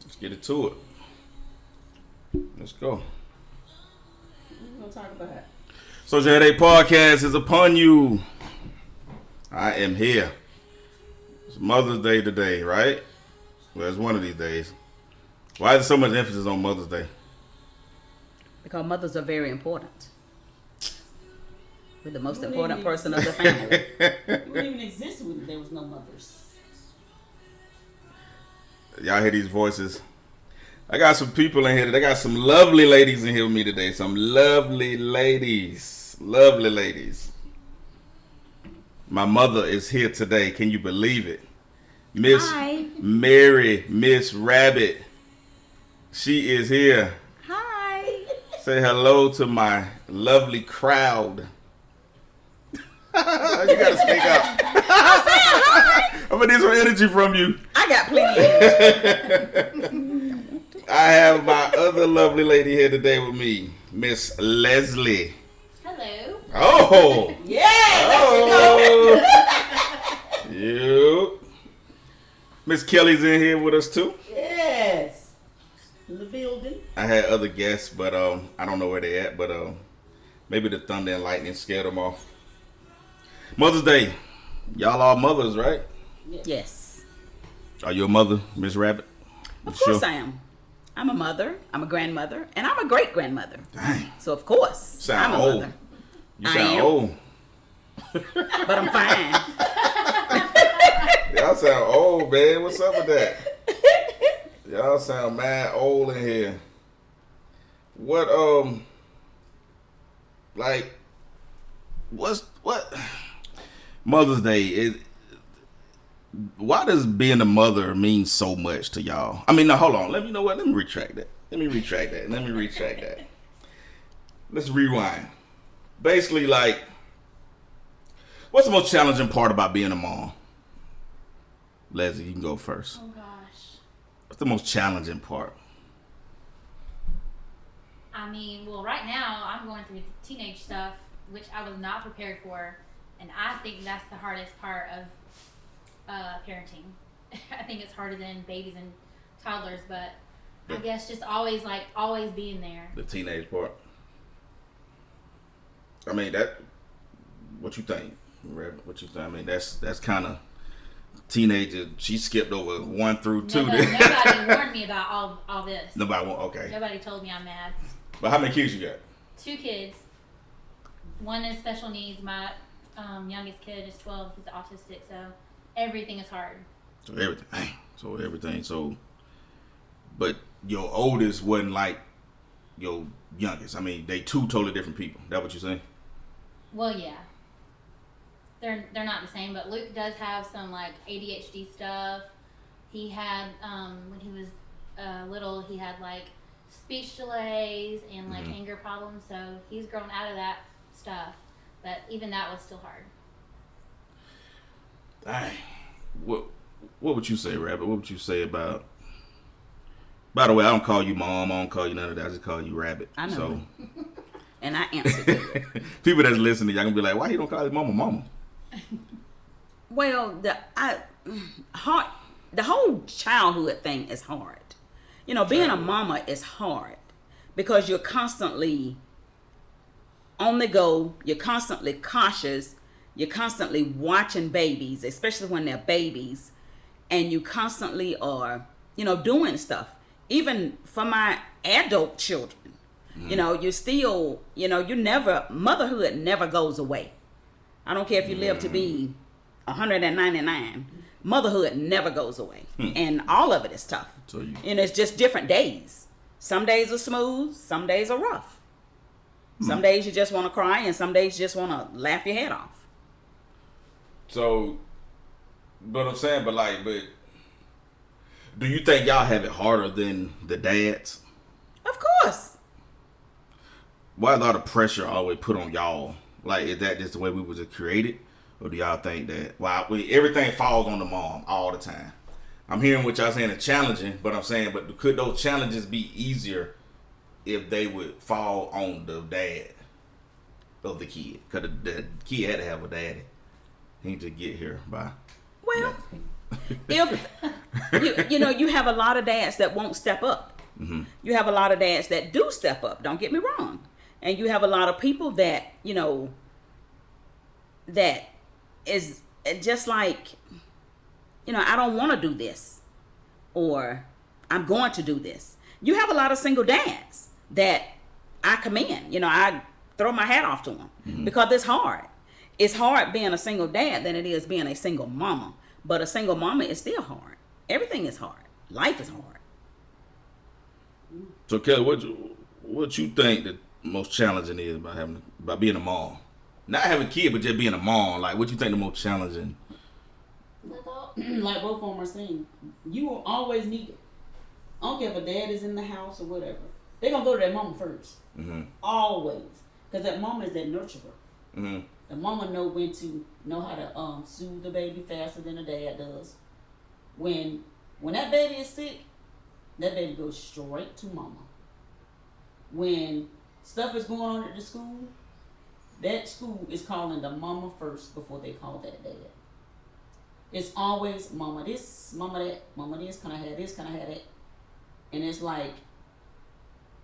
Let's get it to it. Let's go. What you gonna talk about? Social Headache Podcast is upon you. I am here. It's Mother's Day today, right? Well, it's one of these days. Why is there so much emphasis on Mother's Day? Because mothers are very important. We're the most important person of the family. You wouldn't even exist when there was no mothers. Y'all hear these voices? I got some people in here. I got some lovely ladies in here with me today. Some lovely ladies. Lovely ladies. My mother is here today. Can you believe it? Miss Hi. Mary, Miss Rabbit. She is here. Hi. Say hello to my lovely crowd. You gotta speak up. I'm gonna need some energy from you. I got plenty of energy. I have my other lovely lady here today with me, Miss Leslie. Hello. Oh, Yeah. oh, you. Miss Kelly's in here with us too. Yes. In the building. I had other guests, but I don't know where they at. But maybe the thunder and lightning scared them off. Mother's Day, y'all are mothers, right? Yes. Are you a mother, Miss Rabbit? Of course I am. I'm a mother, I'm a grandmother, and I'm a great-grandmother. Dang. So, of course, Sound I'm a old. mother. You I sound am. old. But I'm fine. Y'all sound old, man. What's up with that? Y'all sound mad old in here. What what Mother's Day why does being a mother mean so much to y'all? I mean, now hold on. Let me retract that. Let's rewind. Basically, like, what's the most challenging part about being a mom? Leslie, you can go first. Oh gosh. What's the most challenging part? I mean, well, right now I'm going through teenage stuff, which I was not prepared for, and I think that's the hardest part of parenting. I think it's harder than babies and toddlers, but I guess just always being there. The teenage part. I mean, what you think? What you think? I mean, that's kind of teenager. She skipped over 1 through 2. Nobody warned me about all this. Nobody won't. Okay. Nobody told me I'm mad. But how many kids you got? 2 kids. One is special needs. My youngest kid is 12. He's autistic, so everything is hard. So everything. But your oldest wasn't like your youngest. I mean, they 2 totally different people. That what you saying? Well, yeah. They're not the same, but Luke does have some like ADHD stuff. He had when he was little, he had like speech delays and like anger problems. So he's grown out of that stuff, but even that was still hard. Dang. What would you say, Rabbit? What would you say about? By the way, I don't call you mom. I don't call you none of that. I just call you Rabbit. I know. So. And I answered to it. People that's listening, y'all gonna be like, why he don't call his mama? Well, the whole childhood thing is hard. You know, being a mama is hard because you're constantly on the go. You're constantly cautious. You're constantly watching babies, especially when they're babies, and you constantly are, doing stuff. Even for my adult children, you still, motherhood never goes away. I don't care if you live to be 199. Motherhood never goes away. And all of it is tough. And it's just different days. Some days are smooth. Some days are rough. Some days you just want to cry, and some days you just want to laugh your head off. So, but I'm saying, but do you think y'all have it harder than the dads? Of course. Why a lot of pressure always put on y'all? Like, is that just the way we was created? Or do y'all think that, everything falls on the mom all the time? I'm hearing what y'all saying is challenging, but I'm saying, but could those challenges be easier if they would fall on the dad of the kid? Because the kid had to have a daddy. He need to get here by. Well, if you have a lot of dads that won't step up. Mm-hmm. You have a lot of dads that do step up. Don't get me wrong. And you have a lot of people that that is just like, I don't want to do this, or I'm going to do this. You have a lot of single dads that I commend. I throw my hat off to them because it's hard. It's hard being a single dad than it is being a single mama. But a single mama is still hard. Everything is hard. Life is hard. So Kelly, what you think the most challenging is about being a mom? Not having a kid, but just being a mom. Like, what you think the most challenging? Like both of them are saying, you will always need it. I don't care if a dad is in the house or whatever. They're going to go to their mama first. Mm-hmm. Always. Because that mama is that nurturer. Mm-hmm. The mama know how to soothe the baby faster than the dad does. When that baby is sick, that baby goes straight to mama. When stuff is going on at the school, that school is calling the mama first before they call that dad. It's always mama this, mama that, mama this, can I have this, can I have that? And it's like,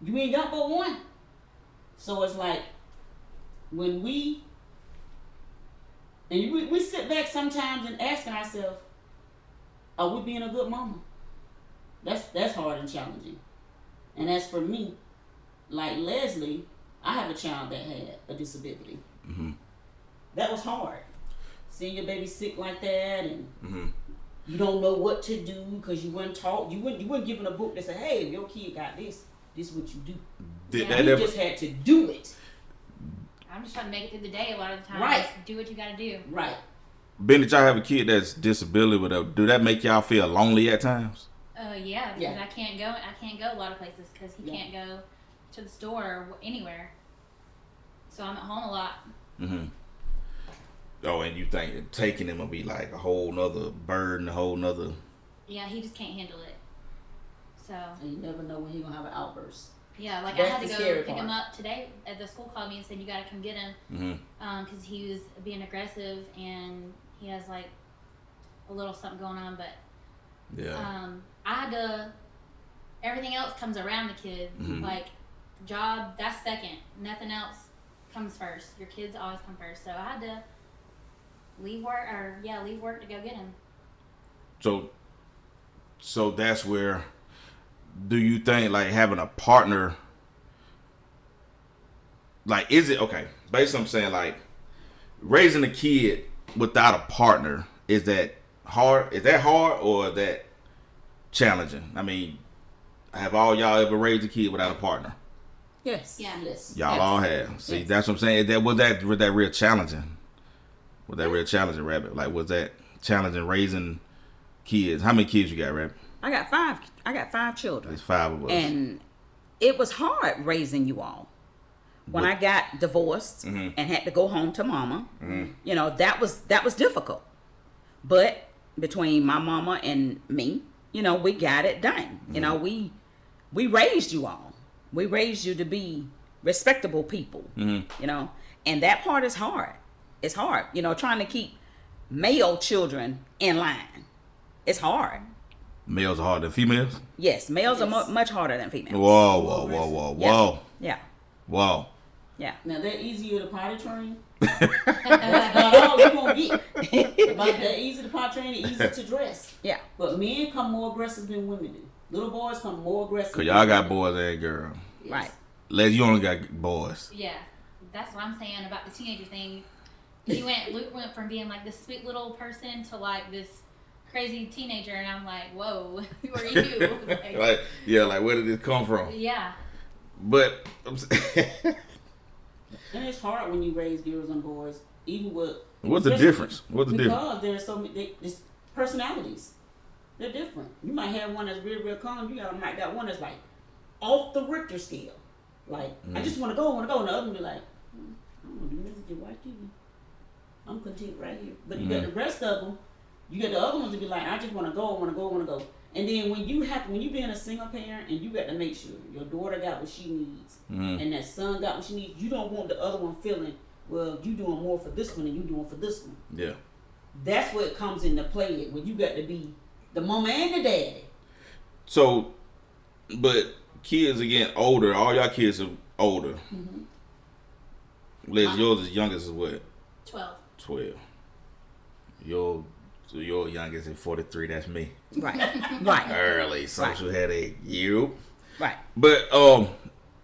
you ain't got but one. So it's like, when we sit back sometimes and asking ourselves, are we being a good mama? That's hard and challenging. And as for me, like Leslie, I have a child that had a disability. Mm-hmm. That was hard. Seeing your baby sick like that, and Mm-hmm. you don't know what to do because you weren't taught. You weren't given a book that said, "Hey, if your kid got this is what you do." Did Yeah, that You ever? just had to do it. I'm just trying to make it through the day a lot of the time. Right. Just do what you gotta do. Right. Ben, did y'all have a kid that's disability? Whatever. Do that make y'all feel lonely at times? Yeah, because Yeah. I can't go a lot of places because he Yeah. can't go to the store or anywhere. So I'm at home a lot. Mm-hmm. Oh, and you think taking him will be like a whole nother burden, a whole nother. Yeah, he just can't handle it. So And you never know when he's gonna have an outburst. yeah, like That's I had the to scary go pick him part. up today. At the school called me and said you gotta come get him Mm-hmm. because he was being aggressive and he has like a little something going on. But Yeah. I had to. Everything else comes around the kid. Mhm. Like job, that's second. Nothing else comes first. Your kids always come first. So I had to leave work to go get him. So that's where. Do you think like having a partner? Like, is it okay? Basically, I'm saying like raising a kid without a partner, is that hard? Is that hard or is that challenging? I mean, have all y'all ever raised a kid without a partner? Yes. Yeah. Yes. Y'all Yes. all have. See, Yes. that's what I'm saying. Was that real challenging? Was that real challenging, Rabbit? Like, was that challenging raising kids? How many kids you got, Rabbit? I got five children. There's 5 of us. And it was hard raising you all. When I got divorced Mhm. and had to go home to mama, Mhm. that was difficult. But between my mama and me, we got it done. We raised you all. We raised you to be respectable people. Mhm. And that part is hard. It's hard. Trying to keep male children in line. It's hard. Males are harder than females? Yes, males Yes. are much harder than females. Whoa. Yeah. Whoa. Yeah. Now they're easier to potty train. That's not all you gonna get. Like they're easy to potty train, and easy to dress. Yeah. But men come more aggressive than women do. Little boys come more aggressive. Because than y'all got women. boys and girls. Yes. Right. Les, you only got boys. Yeah, that's what I'm saying about the teenager thing. Luke went from being like this sweet little person to like this crazy teenager, and I'm like, whoa, who are you? Like where did this come from? Yeah. But And it's hard when you raise girls and boys, even with. what's the especially difference? Because there's so many there's personalities. They're different. You might have one that's real calm. You might got one that's like off the Richter scale. Like I just want to go, and the other one be like, I don't want to do nothing. Just watch TV. I'm content right here. But you got the rest of them. You got the other ones to be like, I just want to go, I want to go, I want to go. And then when you being a single parent and you got to make sure your daughter got what she needs and that son got what she needs, you don't want the other one feeling, well, you doing more for this one than you doing for this one. Yeah. That's what comes into play when you got to be the mama and the daddy. So, but kids are getting older. All y'all kids are older. Liz, yours is youngest is what? 12. 12. Your youngest is 43. That's me. Right. Right. Early social headache. You. Right. But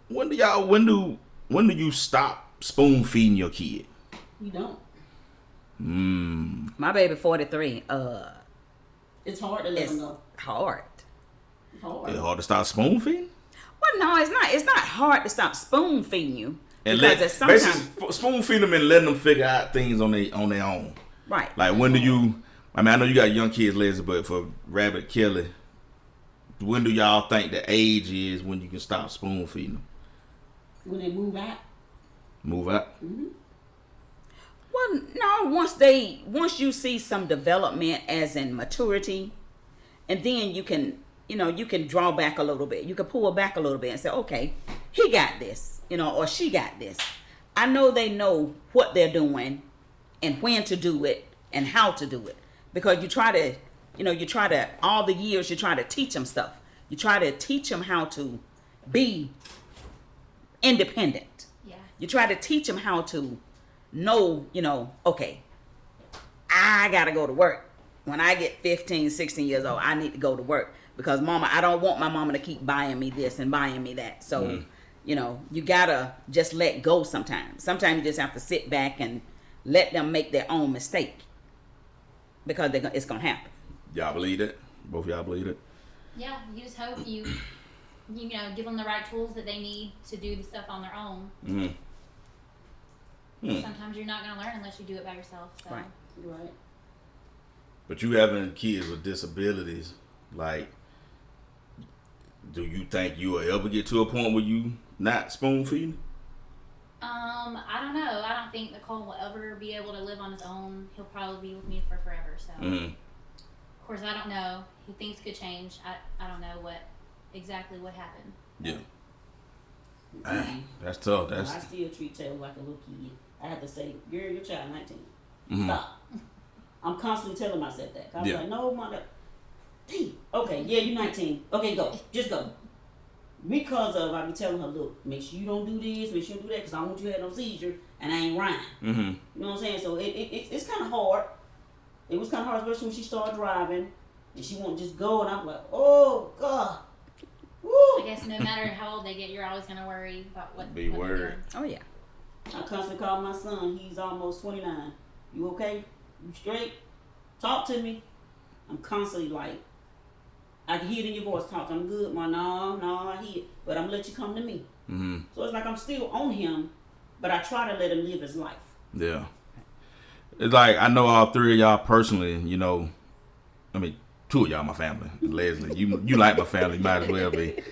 when do you stop spoon feeding your kid? You don't. My baby 43. It's hard to let It's them go. hard. It's hard. It's hard to stop spoon feeding. Well, no, it's not. It's not hard to stop spoon feeding you. And Because it's sometimes basically spoon feed them and letting them figure out things on their own. right. Like when do you? I mean, I know you got young kids, Leslie, but for Rabbit Kelly, when do y'all think the age is when you can stop spoon feeding them? When they move out. Move out. Well, no. Once you see some development, as in maturity, and then you can draw back a little bit. You can pull back a little bit and say, okay, he got this, or she got this. I know they know what they're doing, and when to do it, and how to do it. Because you try to all the years you try to teach them stuff. You try to teach them how to be independent. Yeah. You try to teach them how to know, okay, I got to go to work. When I get 15, 16 years old, I need to go to work because mama, I don't want my mama to keep buying me this and buying me that. So, you got to just let go sometimes. Sometimes you just have to sit back and let them make their own mistake because it's going to happen. Y'all believe that? Both of y'all believe it? Yeah, you just hope you give them the right tools that they need to do the stuff on their own. Sometimes you're not going to learn unless you do it by yourself. So. Right. Right. But you having kids with disabilities, like, do you think you will ever get to a point where you not spoon feeding? I don't know. I don't think Nicole will ever be able to live on his own. He'll probably be with me for forever. So, of course, I don't know. Things could change. I don't know exactly what happened. Yeah. That's tough. I still treat Taylor like a little kid. I have to say, girl, your child 19. Stop. I'm constantly telling myself that. I'm like, no, mother. Damn. Okay, yeah, you're 19. Okay, go. Just go. Because of, I be telling her, look, make sure you don't do this, make sure you don't do that, because I don't want you to have no seizure, and I ain't rhyme. You know what I'm saying? So it's kind of hard. It was kind of hard, especially when she started driving, and she won't just go, and I'm like, oh, God. Woo. I guess no matter how old they get, you're always going to worry about what Be what they're worried. doing. Oh, yeah. I constantly call my son. He's almost 29. You okay? You straight? Talk to me. I'm constantly like, I can hear it in your voice. Talk. I'm good. No, I hear it. But I'm going to let you come to me. So it's like I'm still on him, but I try to let him live his life. Yeah. It's like, I know all three of y'all personally, I mean, two of y'all my family. Leslie, you like my family, you might as well be.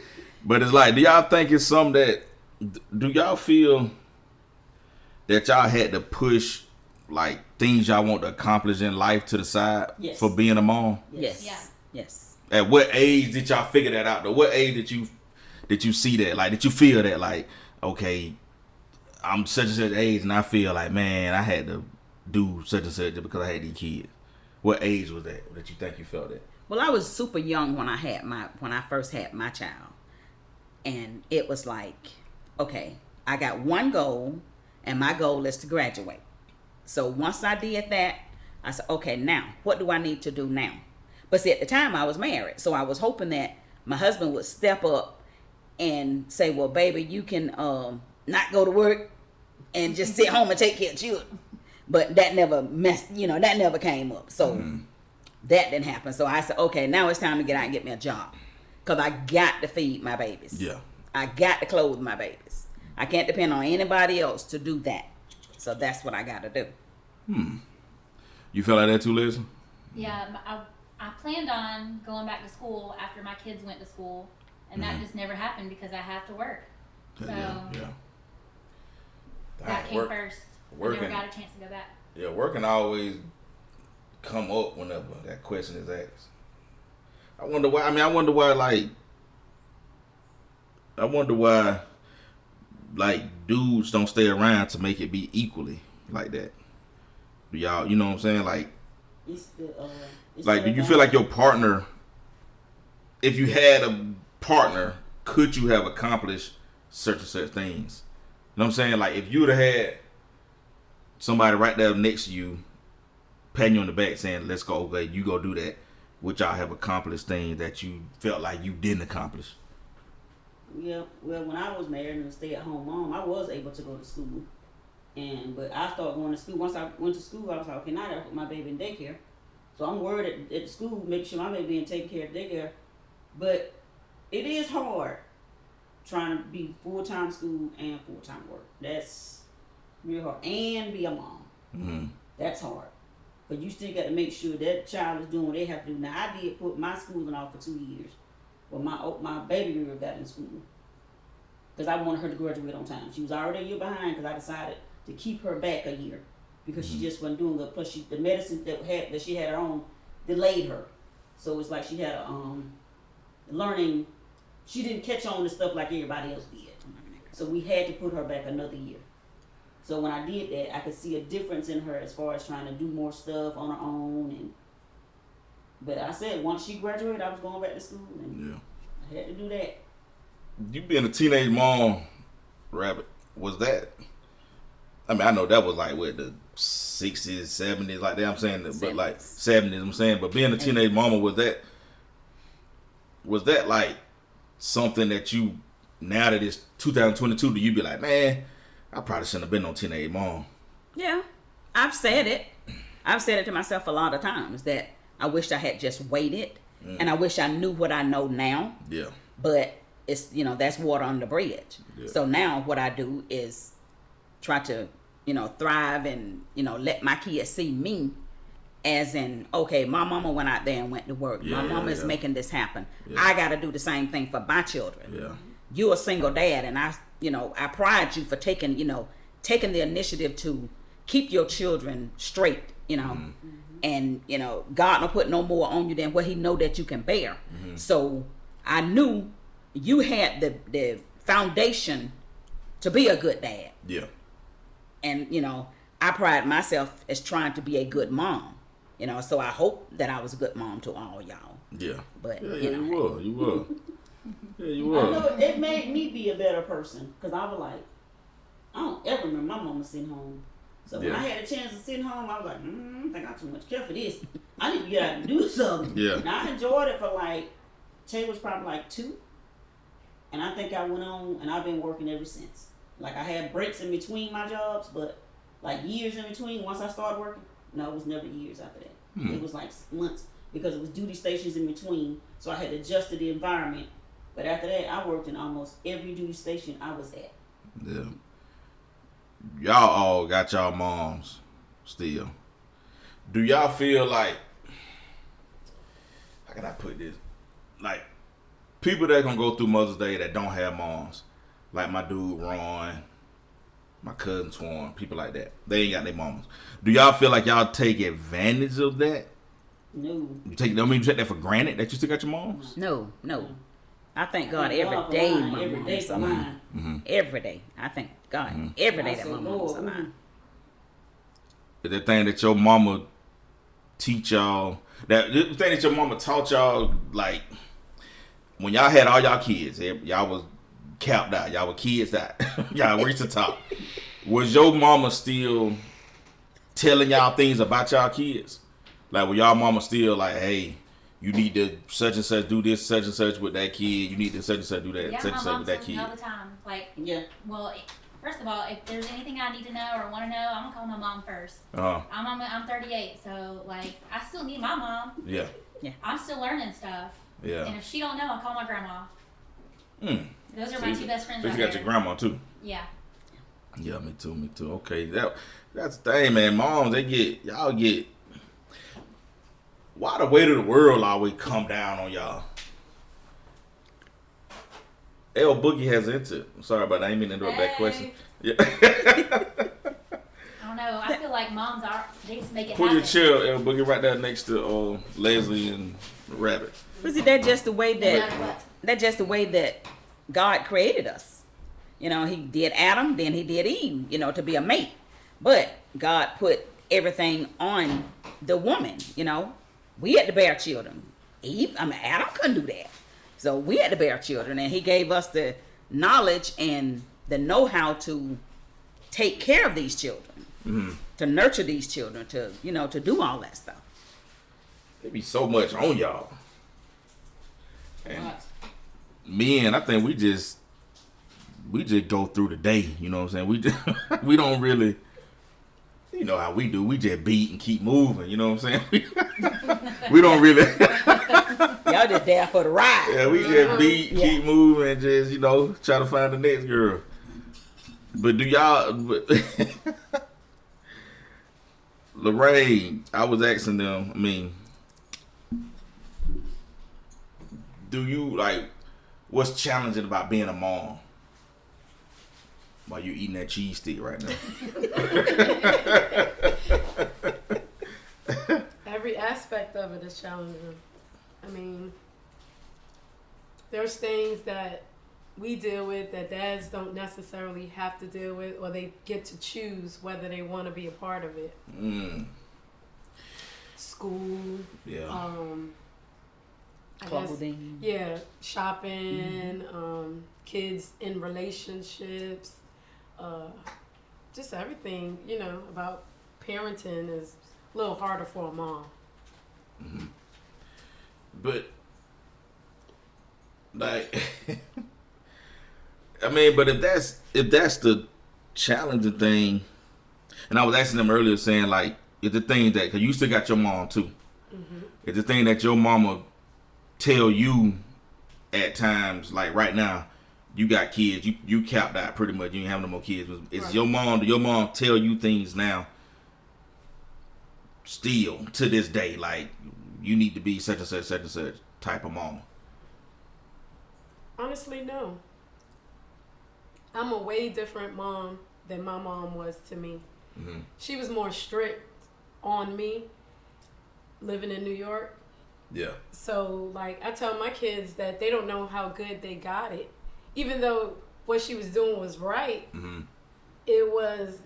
But it's like, do y'all think it's something that, do y'all feel that y'all had to push, like, things y'all want to accomplish in life to the side for being a mom? Yes. Yeah. Yes. At what age did y'all figure that out? Though? What age did you see that? Like, did you feel that? Like, okay, I'm such and such age, and I feel like, man, I had to do such and such because I had these kids. What age was that you think you felt that? Well, I was super young when I first had my child, and it was like, okay, I got one goal, and my goal is to graduate. So once I did that, I said, okay, now what do I need to do now? But see, at the time I was married, so I was hoping that my husband would step up and say, well, baby, you can not go to work and just sit home and take care of children. But that never that never came up. So that didn't happen. So I said, okay, now it's time to get out and get me a job. Because I got to feed my babies. Yeah. I got to clothe my babies. I can't depend on anybody else to do that. So that's what I got to do. You feel like that too, Liz? Yeah, I planned on going back to school after my kids went to school, and that just never happened because I have to work. So Yeah. that came first. I never got a chance to go back. Yeah, working always come up whenever that question is asked. I wonder why, like, dudes don't stay around to make it be equally like that. Do y'all, you know what I'm saying? Like, It's the Like, do you feel like your partner, if you had a partner, could you have accomplished such and such things? You know what I'm saying? Like, if you would have had somebody right there next to you, patting you on the back saying, let's go, okay, you go do that, would y'all have accomplished things that you felt like you didn't accomplish? Yeah, well, when I was married and a stay-at-home mom, I was able to go to school. But I started going to school. Once I went to school, I was like, okay, now I gotta put my baby in daycare. So I'm worried at the school, making sure my baby being taken care of daycare. But it is hard trying to be full-time school and full-time work. That's real hard. And be a mom. Mm-hmm. That's hard. But you still got to make sure that child is doing what they have to do. Now, I did put my schooling off for 2 years. Well, my baby girl got in school. Because I wanted her to graduate on time. She was already a year behind because I decided to keep her back a year. Because she just wasn't doing good. Plus, the medicine that she had her on delayed her. So it's like she had a learning. She didn't catch on to stuff like everybody else did. So we had to put her back another year. So when I did that, I could see a difference in her as far as trying to do more stuff on her own. But I said once she graduated, I was going back to school, and I had to do that. You being a teenage mom, Rabbit, was that? I mean, I know that was like what the 60s, 70s, like that. I'm saying, but like 70s. I'm saying, but being a teenage mama, was that like something that you, now that it's 2022, do you be like, man, I probably shouldn't have been no teenage mom? Yeah, I've said it. I've said it to myself a lot of times that I wish I had just waited, and I wish I knew what I know now. Yeah. But it's, that's water on the bridge. Yeah. So now what I do is try to, thrive and, let my kids see me as in, okay, my mama went out there and went to work. Yeah, my mama is making this happen. Yeah. I got to do the same thing for my children. Yeah. You're a single dad, and I pride you for taking the initiative to keep your children straight, and, God don't put no more on you than what he know that you can bear. Mm-hmm. So I knew you had the foundation to be a good dad. Yeah. And, I pride myself as trying to be a good mom, so I hope that I was a good mom to all y'all. Yeah. But, you were. Yeah, you I were. know it made me be a better person because I was like, I don't ever remember my mama sitting home. So when I had a chance to sit home, I was like, I think I too much care for this. I need to get out and do something. Yeah. And I enjoyed it for Tay was probably 2. And I think I went on and I've been working ever since. Like I had breaks in between my jobs, but years in between once I started working, no, it was never years after that. It was months because it was duty stations in between. So I had to adjust to the environment. But after that, I worked in almost every duty station I was at. Yeah. Y'all all got y'all moms still. Do y'all feel like, how can I put this? Like, people that gonna go through Mother's Day that don't have moms, like my dude Ron, my cousin Twan, people like that, they ain't got their mamas. Do y'all feel like y'all take advantage of that? No. You take that for granted that you still got your moms? No. I thank God every day my every day mom's for alive. mine. Mm-hmm. Every day. I thank God every day that my mom's alive. Is the thing that your mama teach y'all, that the thing that your mama taught y'all, like when y'all had all y'all kids, y'all was capped out, y'all were kids out, y'all reached the top. Was your mama still telling y'all things about y'all kids? Like, was y'all mama still like, hey, you need to such and such do this, such and such with that kid. You need to such and such do that, Yeah, such my and such mom with that tells me kid. all the time. Like, Yeah. well, first of all, if there's anything I need to know or want to know, I'm gonna call my mom first. I'm 38, so like I still need my mom. Yeah. I'm still learning stuff. Yeah. And if she don't know, I call my grandma. Those are my 2 best friends. So right you got there. your grandma too. Yeah. Yeah, me too. Okay, that's the thing, man. Moms, y'all get. Why the weight of the world always come down on y'all? L Boogie has into. I'm sorry about that. I didn't mean to interrupt that question. Yeah. I don't know. I feel like moms they just make it Put happen. your chair, L Boogie, right there next to Leslie and Rabbit. But see, that's just the way What? that God created us. He did Adam, then he did Eve, to be a mate. But God put everything on the woman. You know, we had to bear children. Adam couldn't do that, so we had to bear children, and he gave us the knowledge and the know-how to take care of these children, to nurture these children, to to do all that stuff. There be so much on y'all, and Right. men, I think we just go through the day. You know what I'm saying? We don't really. You know how we do. We just beat and keep moving. You know what I'm saying? We don't really. Y'all just there for the ride. Yeah, we just beat, keep moving, and just try to find the next girl. But do y'all? Lorraine, I was asking them. I mean, do you what's challenging about being a mom? While you eating that cheese stick right now. Every aspect of it is challenging. I mean, there's things that we deal with that dads don't necessarily have to deal with, or they get to choose whether they want to be a part of it. School, Yeah. I guess, Clothing. yeah, shopping, kids in relationships, just everything, about parenting is a little harder for a mom. But I mean, but if that's the challenging thing, and I was asking them earlier, saying if the thing that, because you still got your mom too, if the thing that your mama tell you at times, like right now, you got kids, you capped out pretty much, you ain't have no more kids. Is Right. your mom tell you things now, still to this day, like you need to be such and such type of mama? Honestly, no. I'm a way different mom than my mom was to me. She was more strict on me living in New York. Yeah. So, I tell my kids that they don't know how good they got it. Even though what she was doing was right, it was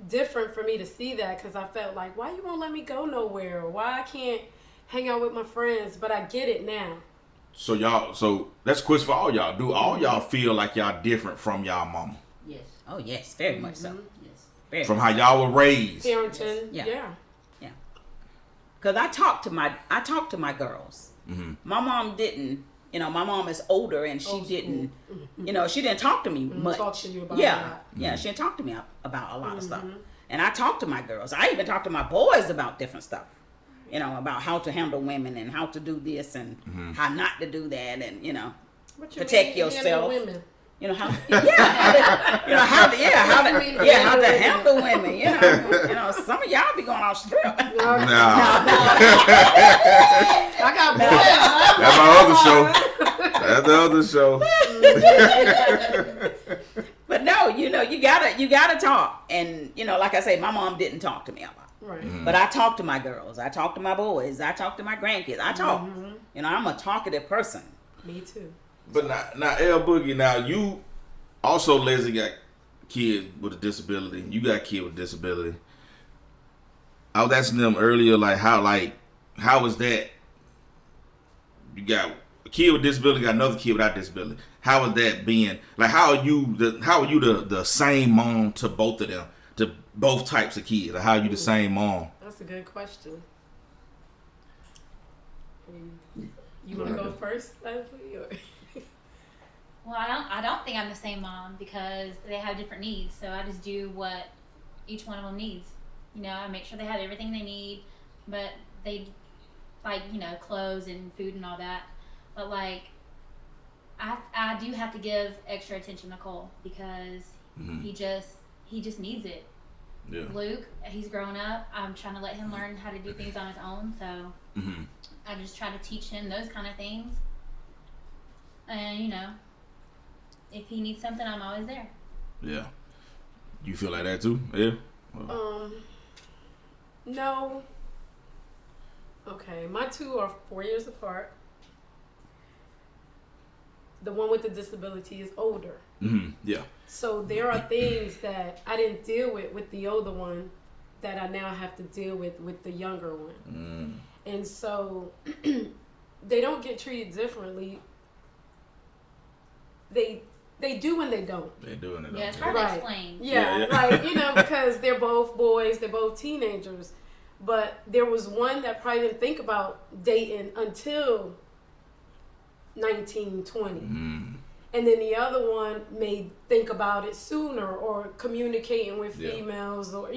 different for me to see that, because I felt like, why you won't let me go nowhere? Or why I can't hang out with my friends? But I get it now. So that's a question for all y'all. Do all y'all feel like y'all different from y'all mama? Yes. Oh yes, very much so. Yes. Very From much. how y'all were raised? Parenting, Yeah. yeah. Cause I talk to my girls. My mom didn't. My mom is older, and she Old didn't. She didn't talk to me much. Talk to you about yeah, that. yeah. She didn't talk to me about a lot of stuff. And I talk to my girls. I even talk to my boys about different stuff. About how to handle women and how to do this and how not to do that, and What you protect mean, yourself. handle women? How to handle women. Some of y'all be going off strip. No. I got boys. That's my other show. But no, you gotta talk. And like I say, my mom didn't talk to me a lot. Right. But I talk to my girls. I talk to my boys. I talk to my grandkids. I talk. I'm a talkative person. Me too. But now L Boogie, now you also, Leslie, got kids with a disability. You got a kid with a disability. I was asking them earlier, how is that? You got a kid with disability, got another kid without disability. How is that being? How are you the same mom to both of them, to both types of kids? Or how are you the same mom? That's a good question. You want to go first, Leslie? Or? Well, I don't think I'm the same mom, because they have different needs. So I just do what each one of them needs. I make sure they have everything they need, but they clothes and food and all that. But I do have to give extra attention to Cole, because he just needs it. Yeah. Luke, he's grown up. I'm trying to let him learn how to do things on his own. So I just try to teach him those kind of things. And if he needs something, I'm always there. Yeah. You feel like that too? Yeah. No. Okay, my two are 4 years apart. The one with the disability is older. Yeah. So there are things that I didn't deal with the older one that I now have to deal with the younger one. And so they don't get treated differently. They do and they don't. They do and they don't. Yeah, it's hard to explain. Yeah, like, because they're both boys, they're both teenagers. But there was one that probably didn't think about dating until 19, 20. And then the other one may think about it sooner, or communicating with females, or,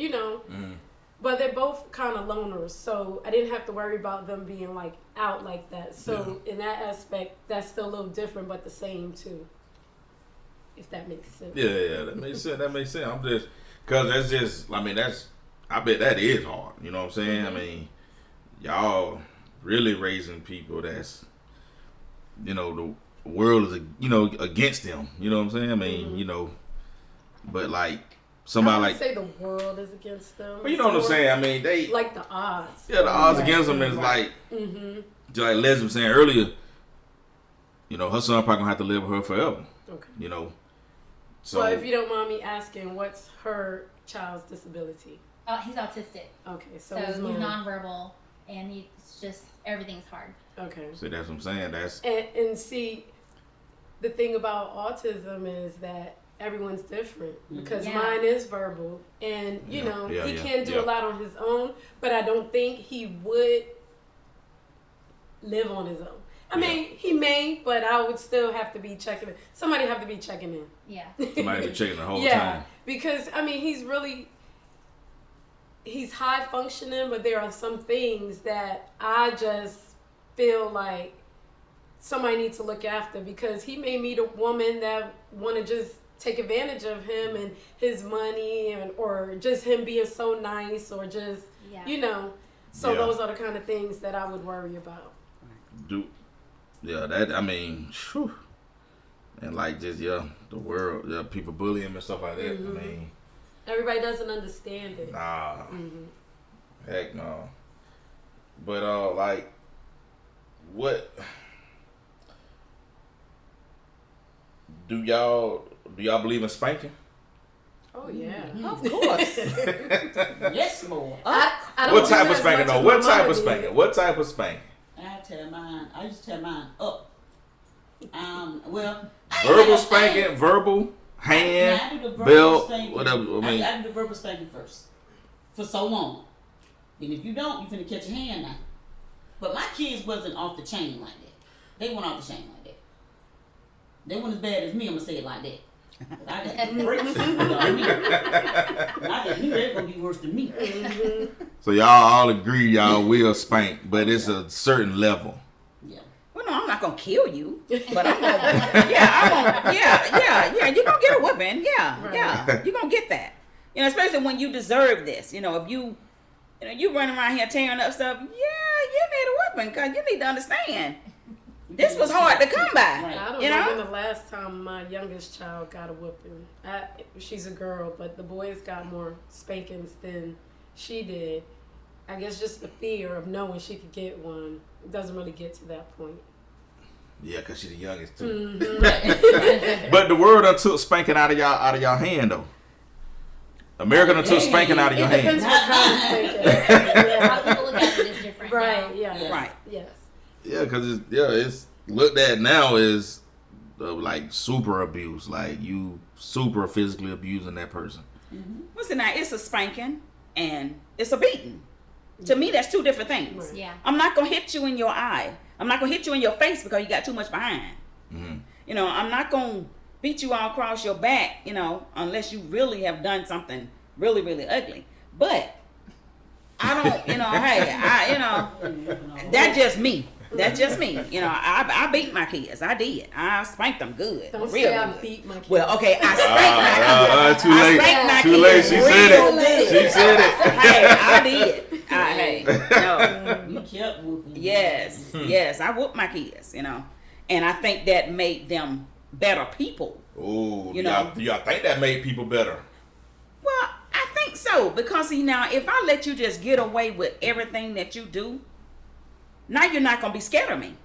But they're both kind of loners, so I didn't have to worry about them being, like, out like that. So in that aspect, that's still a little different, but the same, too. If that makes sense. Yeah, that makes sense. I'm just, because that's just, I bet that is hard. You know what I'm saying? I mean, y'all really raising people that's, the world is, against them. You know what I'm saying? I mean, but like, somebody I like, say the world is against them. Well, you know what I'm saying? I mean, they, like the odds. Yeah, the odds against them is like, just like Les was saying earlier, her son probably gonna have to live with her forever. Okay. So, well, if you don't mind me asking, what's her child's disability? He's autistic. Okay, so he's nonverbal, and it's just everything's hard. Okay. See, that's what I'm saying. That's and see, the thing about autism is that everyone's different, because mine is verbal, and he can do a lot on his own, but I don't think he would live on his own. I mean, he may, but I would still have to be checking in. Somebody have to be checking in. Yeah. Somebody be checking the whole time. Yeah, because, I mean, he's high functioning, but there are some things that I just feel like somebody needs to look after, because he may meet a woman that want to just take advantage of him and his money, or just him being so nice, or just, So those are the kind of things that I would worry about. That, I mean, whew. And like just, the world, people bully him and stuff like that. I mean, everybody doesn't understand it. Nah. Heck no. But, like, what do y'all believe in spanking? Oh, yeah. Of course. Yes, Lord. I don't What type do of as spanking much though? as What my type mama of did. spanking? What type of spanking? I used to tear mine up. Well, Verbal spanking, verbal, hand, I do the verbal belt, spanking. whatever. I mean, I do the verbal spanking first. For so long. And if you don't, you finna catch a hand now. But my kids wasn't off the chain like that. They weren't off the chain like that. They weren't as bad as me, I'm gonna say it like that. I got breaks. I knew they were gonna be worse than me. so y'all all agree y'all will spank, but it's a certain level. Yeah. Well, no, I'm not gonna kill you, but I'm gonna, yeah, you're gonna get a whooping, yeah, you're gonna get that, especially when you deserve this, if you running around here tearing up stuff, you need a whooping, because you need to understand, this was hard to come by, I don't know when the last time my youngest child got a whooping. She's a girl, but the boys got more spankings than she did. I guess just the fear of knowing she could get one. It doesn't really get to that point. Yeah, because she's the youngest too. But the world done took spanking out of y'all hand though. America done took spanking out of your hand. Depends what kind of spanking. How people look at it is different. Right, now. yeah. right. Yes. Yeah, because it's looked at now as like super abuse, like you super physically abusing that person. Listen, now it's a spanking and it's a beating. To me, that's two different things. Right. Yeah. I'm not gonna hit you in your eye. I'm not gonna hit you in your face because you got too much behind. I'm not gonna beat you all across your back, unless you really have done something really, really ugly. But I don't, that's just me. That's just me. I beat my kids. I did. I spanked them good. Don't real say I good. beat my kids. Well, okay, I spanked my kids. Too late. I spanked my Too kids late. She said real it. good. She said it. Hey, I did. No. You kept whooping. Yes, I whooped my kids, and I think that made them better people. Oh, do y'all think that made people better? Well, I think so, because now if I let you just get away with everything that you do, now you're not gonna be scared of me,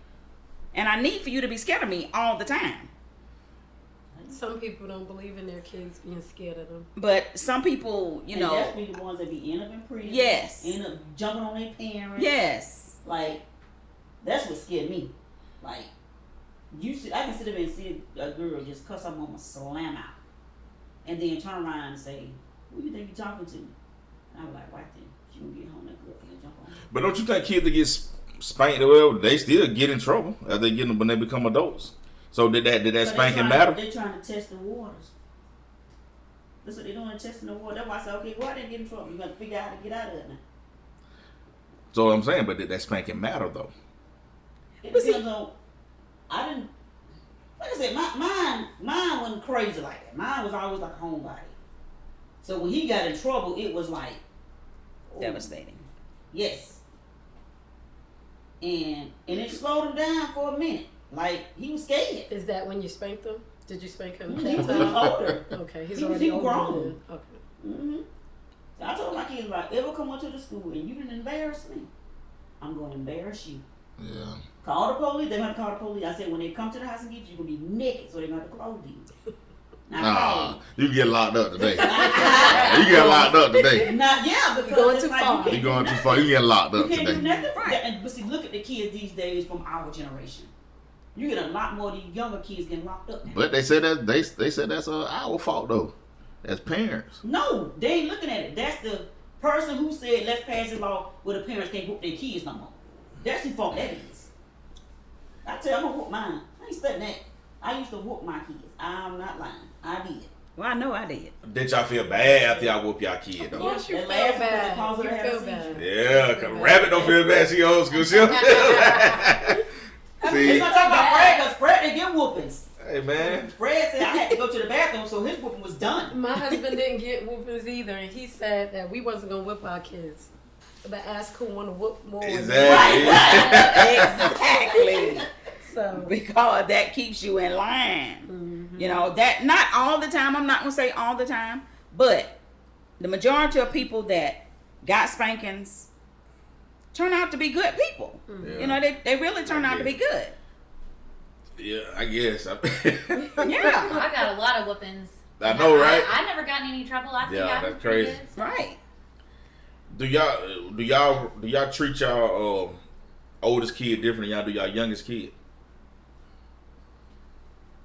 and I need for you to be scared of me all the time. Some people don't believe in their kids being scared of them. But some people, And that's be the ones that be end up in prison. Yes. End up jumping on their parents. yes. Like, that's what scared me. Like, I can sit there and see a girl just cuss her mama slam out. And then turn around and say, who you think you talking to? And I was like, right then. She gonna get home, that girl finna jump on her. But don't you think kids that get spanked, well, they still get in trouble as they get when they become adults? So did that spanking matter? They're trying to test the waters. That's what they're doing, testing the water. That's why I said, okay, why they get in trouble? You got to figure out how to get out of it now. So I'm saying, but did that spanking matter though? It depends on. I didn't. Like I said, mine wasn't crazy like that. Mine was always like a homebody. So when he got in trouble, it was like oh, Devastating. yes. And it slowed him down for a minute. Like he was scared. Is that when you spanked them? Did you spank him? He was older. Okay, he's He was already grown. older then. Okay. Mm-hmm. So I told my kids, like, ever come up to the school and you didn't embarrass me, I'm going to embarrass you. Yeah. Call the police. They have to call the police. I said, when they come to the house and get you, you're going to be naked, so they're going to have to clothe you. Now, You get locked up today. You get locked up today. Not, yeah, because You're going it's too like, far. You going too far. You get locked up You can't do today. nothing for that. But see, look at the kids these days from our generation. You get a lot more of these younger kids getting locked up now. But they said that they said that's our fault though, as parents. No, they ain't looking at it. That's the person who said, let's pass a law where the parents can't whoop their kids no more. That's who fault that is. I tell you, I'm going to whoop mine. I ain't studying that. I used to whoop my kids. I'm not lying. I did. Well, I know I did. Did y'all feel bad after y'all whoop y'all kid Of though? course you That feel last bad. one You was feel the bad. Yeah, cause Rabbit don't feel bad. She old school. She don't feel bad. It's See, not talking about Fred, because Fred didn't get whoopings. hey man. Fred said I had to go to the bathroom, so his whooping was done. My husband didn't get whoopings either, and he said that we wasn't gonna whip our kids, but ask who want to whoop more. Exactly. Exactly. So Because that keeps you in line. mm-hmm. You know, that not all the time. I'm not going to say all the time. But the majority of people that got spankings turn out to be good people. Yeah. You know, they really turn out to be good. Yeah, I guess. Yeah. I got a lot of whoopings. I know, right? I never got in any trouble. I think Yeah, I was that's pretty crazy. good. Right. Do y'all treat y'all oldest kid different than y'all do y'all youngest kid?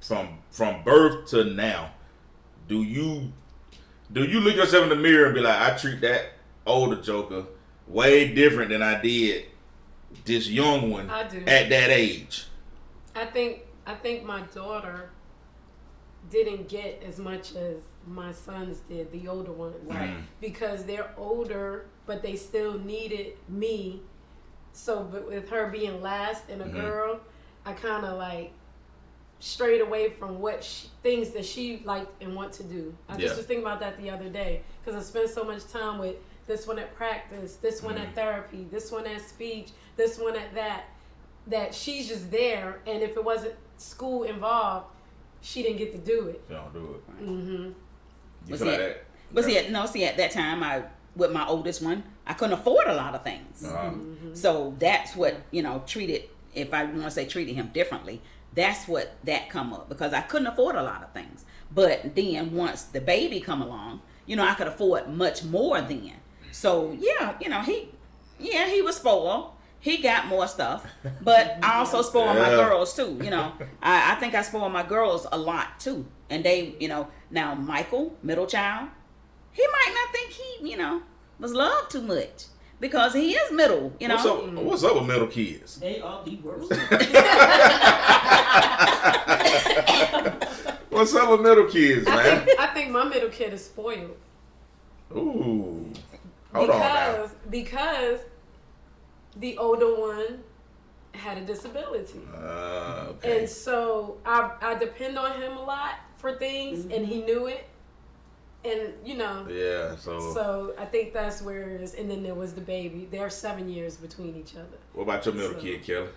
From birth to now, do you look yourself in the mirror and be like, I treat that older joker way different than I did this young one I do. at that age? I think my daughter didn't get as much as my sons did, the older ones, Right. because they're older, but they still needed me. So, but with her being last and a girl, I kind of like strayed away from things that she liked and want to do. I just was thinking about that the other day because I spent so much time with this one at practice, this one at therapy, this one at speech, this one at that she's just there, and if it wasn't school involved, she didn't get to do it. You don't do it. Mm-hmm. You feel like that? But see, at that time, with my oldest one, I couldn't afford a lot of things. So that's what, treated him differently. That's what that come up, because I couldn't afford a lot of things. But then once the baby come along, I could afford much more then. So he was spoiled. He got more stuff, but I also spoil my girls too. I think I spoil my girls a lot too. And they, now Michael, middle child, he might not think he, was loved too much because he is middle, What's up with middle kids? They are the worst. What's up with middle kids, man? I think my middle kid is spoiled. Ooh. Hold on now. Because the older one had a disability. Okay. And so I depend on him a lot for things, and he knew it. And, Yeah, so I think that's where it is. And then there was the baby. There are 7 years between each other. What about your middle kid, Kelly?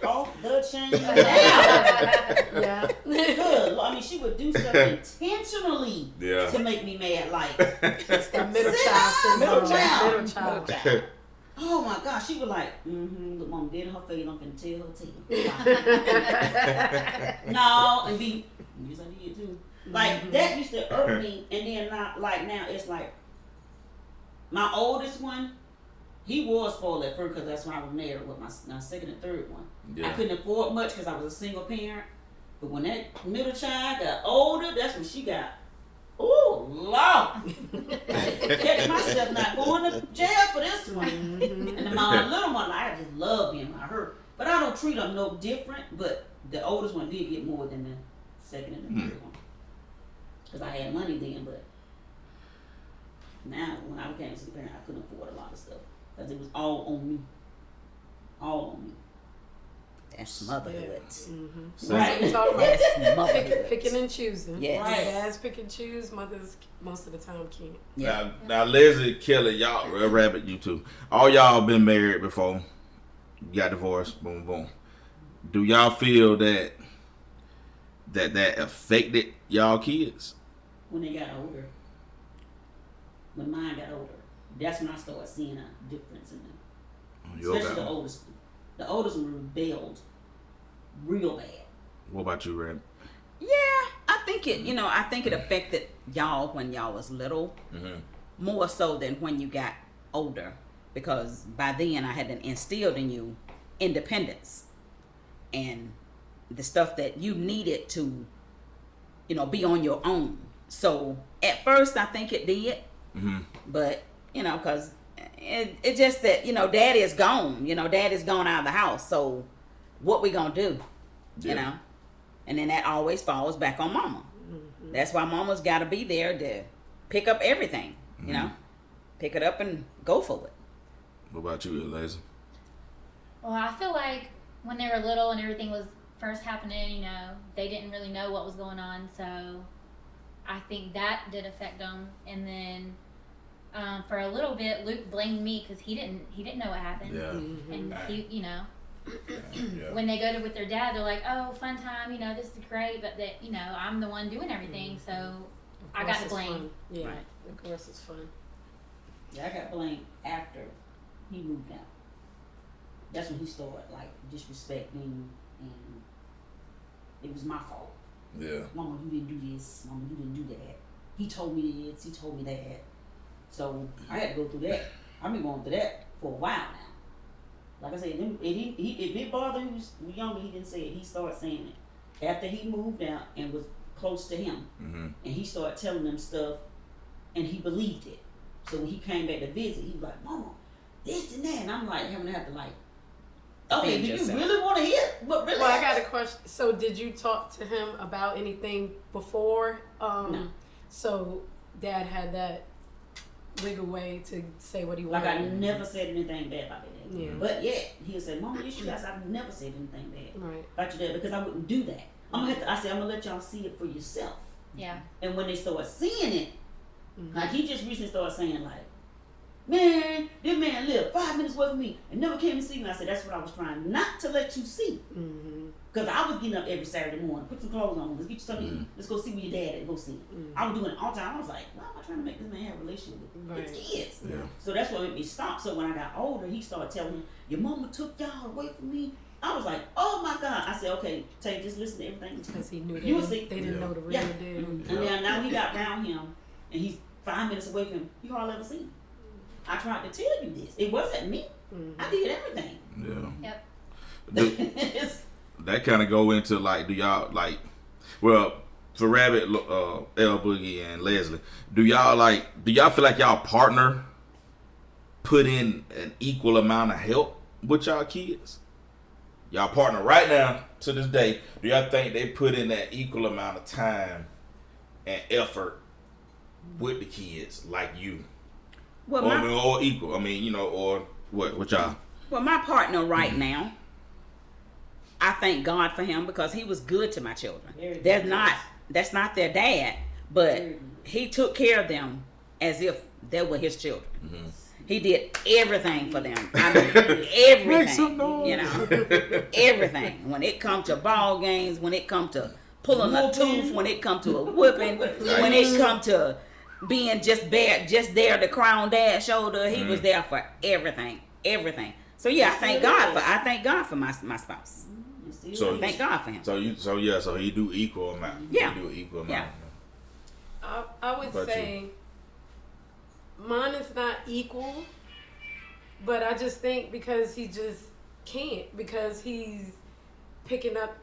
Off the chain. Yeah. Good. I mean, she would do stuff intentionally to make me mad. Like, It's the middle sit child down, syndrome. middle child. Middle child. Oh my gosh, she was like, look, mom, dead in her face, I'm finna tell her tale. No, and be, yes, I did too. Like, that used to irk me, and then not, like, now it's like, my oldest one, he was spoiled at first because that's when I was married with my second and third one. Yeah. I couldn't afford much because I was a single parent. But when that middle child got older, that's when she got, oh, Lord. Catch myself not going to jail for this one. And my little one, I just love being by her. But I don't treat them no different. But the oldest one did get more than the second and the third one. Because I had money then, but now when I became a single parent, I couldn't afford a lot of stuff. Because it was all on me. All on me. That's motherhood. So Right. we're talking That's about motherhood. picking and choosing. Yes. Right. Dads pick and choose. Mothers most of the time can't. Yeah. Now, Leslie, Kelly, y'all, Rabbit, you too. All y'all been married before. Got divorced. Boom, boom. Do y'all feel that affected y'all kids? When they got older. When mine got older. That's when I started seeing a difference in them. Especially the oldest one. The oldest one rebelled real bad. What about you, Rabbit? Yeah, I think it affected y'all when y'all was little, more so than when you got older, because by then I had instilled in you independence and the stuff that you needed to, be on your own. So at first I think it did, but because it just that daddy is gone. Daddy's gone out of the house. So what we gonna do? Yeah. And then that always falls back on mama. That's why mama's got to be there to pick up everything. Pick it up and go for it. What about you, Eliza? Well, I feel like when they were little and everything was first happening, they didn't really know what was going on. So I think that did affect them. And then for a little bit, Luke blamed me because he didn't know what happened. Yeah. And he, Yeah. when they go with their dad, they're like, "Oh, fun time, this is great," but that I'm the one doing everything, so I got to blame. Fun. Yeah, Right. of course it's fun. Yeah, I got blamed after he moved out. That's when he started like disrespecting, and it was my fault. Yeah. Mama, you didn't do this. Mama, you didn't do that. He told me this. He told me that. So I had to go through that. I've been going through that for a while now. Like I said, if it bothered him, he was younger, he didn't say it. He started saying it after he moved out and was close to him, and he started telling them stuff, and he believed it. So when he came back to visit, he was like, "Mama, this and that," and I'm like having to have to like, "Okay, do you really want to hear what really?" Well, I got a question. So did you talk to him about anything before? No. So Dad had that wiggle way to say what he wanted. Like I never said anything bad about it. Yeah. But yet he'll say, "Mama, you should." I said, "I've never said anything bad Right. about your dad because I wouldn't do that. I said I'm gonna let y'all see it for yourself." Yeah. And when they start seeing it, like he just recently started saying like, "Man, this man lived 5 minutes away from me and never came to see me." I said, "That's what I was trying not to let you see." Because I was getting up every Saturday morning, put some clothes on, let's get you something to eat, let's go see where your dad at, go see him. I was doing it all the time. I was like, why am I trying to make this man have a relationship with his kids? Yeah. So that's what made me stop. So when I got older, he started telling me, "Your mama took y'all away from me." I was like, "Oh my God." I said, "Okay, Tay, just listen to everything." Because he knew You will they see. didn't know the real Yeah. deal. And then now he got around him, and he's 5 minutes away from him. You hardly ever see him. I tried to tell you this. It wasn't me. I did everything. Yeah. Yep. It's- That kind of go into like, do y'all like, well, for Rabbit, L Boogie and Leslie, do y'all feel like y'all partner put in an equal amount of help with y'all kids? Y'all partner right now to this day, do y'all think they put in that equal amount of time and effort with the kids like you? Well, Or equal. I mean, or what y'all? Well, my partner right now, I thank God for him because he was good to my children. That's not their dad, but he took care of them as if they were his children. He did everything for them. I mean, everything. Everything. When it comes to ball games, when it comes to pulling a tooth, when it comes to a whooping, when it comes to being just there to cry on Dad's shoulder, he was there for everything. everything. So yeah, I thank God for my spouse. So Thank God for him. So he do equal amount. Yeah. He do equal amount. I would But say mine is not equal, but I just think because he just can't, because he's picking up